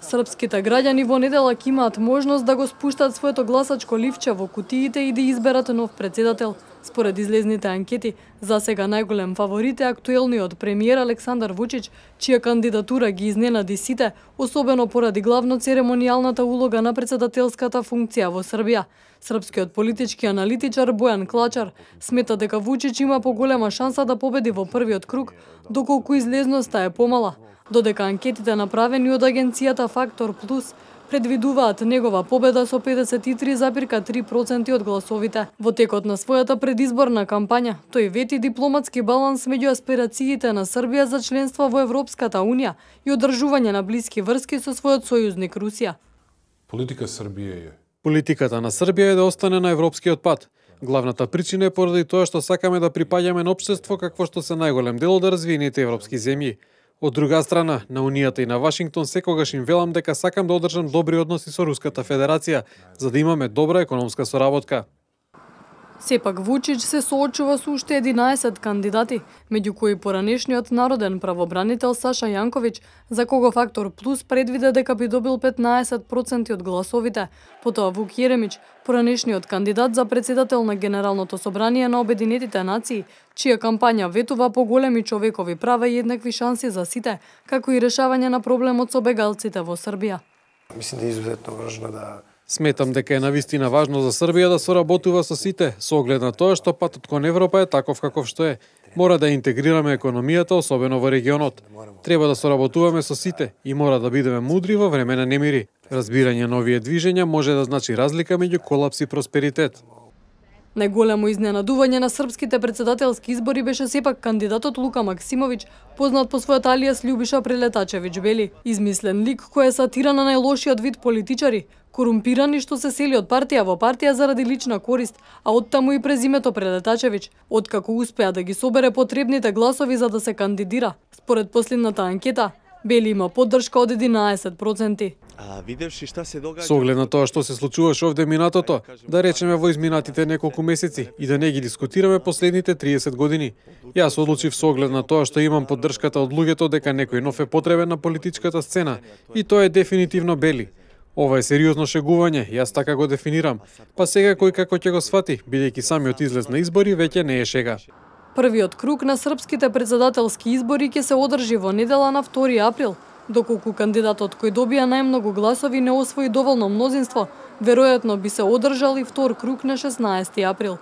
Српските граѓани во недела ќе имаат можност да го спуштат своето гласачко ливче во кутиите и да изберат нов председател. Според излезните анкети, за сега најголем фаворит е актуелниот премиер Александар Вучич, чија кандидатура ги изненади сите, особено поради главно церемонијалната улога на председателската функција во Србија. Српскиот политички аналитичар Бојан Клачар смета дека Вучич има поголема шанса да победи во првиот круг, доколку излезноста е помала. Додека анкетите направени од агенцијата Фактор Плюс предвидуваат негова победа со 53,3% од гласовите. Во текот на својата предизборна кампања, тој вети дипломатски баланс меѓу аспирациите на Србија за членство во Европската Унија и одржување на блиски врски со својот сојузник Русија. Политиката на Србија е да остане на европскиот пат. Главната причина е поради тоа што сакаме да припаѓаме на општество какво што се најголем дел од развиените европски земји. Од друга страна, на Унијата и на Вашингтон секогаш им велам дека сакам да одржам добри односи со Руската Федерација, за да имаме добра економска соработка. Сепак Вучич се соочува со уште 11 кандидати, меѓу кои поранешниот народен правобранител Саша Јанковиќ, за кого Фактор Плюс предвиде дека би добил 15% од гласовите. Потоа Вук Јеремиќ, поранешниот кандидат за председател на Генералното собрание на Обединетите нации, чија кампања ветува поголеми човекови права и еднакви шанси за сите, како и решавање на проблемот со бегалците во Србија. Мислам да е изузетно важно да Сметам дека е навистина важно за Србија да соработува со сите, со оглед на тоа што патот кон Европа е таков каков што е. Мора да интегрираме економијата, особено во регионот. Треба да соработуваме со сите и мора да бидеме мудри во време на немири. Разбирање на овие движења може да значи разлика меѓу колапс и просперитет. Најголемо изненадување на српските председателски избори беше сепак кандидатот Лука Максимовиќ, познат по својот алијас Љубиша Прелетачевиќ Бели. Измислен лик кој е сатира на најлошиот вид политичари, корумпирани што се сели од партија во партија заради лична корист, а оттаму и презимето Прелетачевиќ, откако успеа да ги собере потребните гласови за да се кандидира. Според последната анкета, Бели има поддршка од 11%. Со оглед на тоа што се случуваше овде минатото, да речеме во изминатите неколку месеци и да не ги дискутираме последните 30 години. Јас одлучив со оглед на тоа што имам поддршката од луѓето дека некој нов е потребен на политичката сцена и тоа е дефинитивно Бели. Ова е сериозно шегување, јас така го дефинирам, па сега кој како ќе го свати, бидејќи самиот излез на избори веќе не е шега. Првиот круг на српските председателски избори ќе се одржи во недела на 2 април, доколку кандидатот кој добија најмногу гласови не освои доволно мнозинство, веројатно би се одржал и втор круг на 16 април.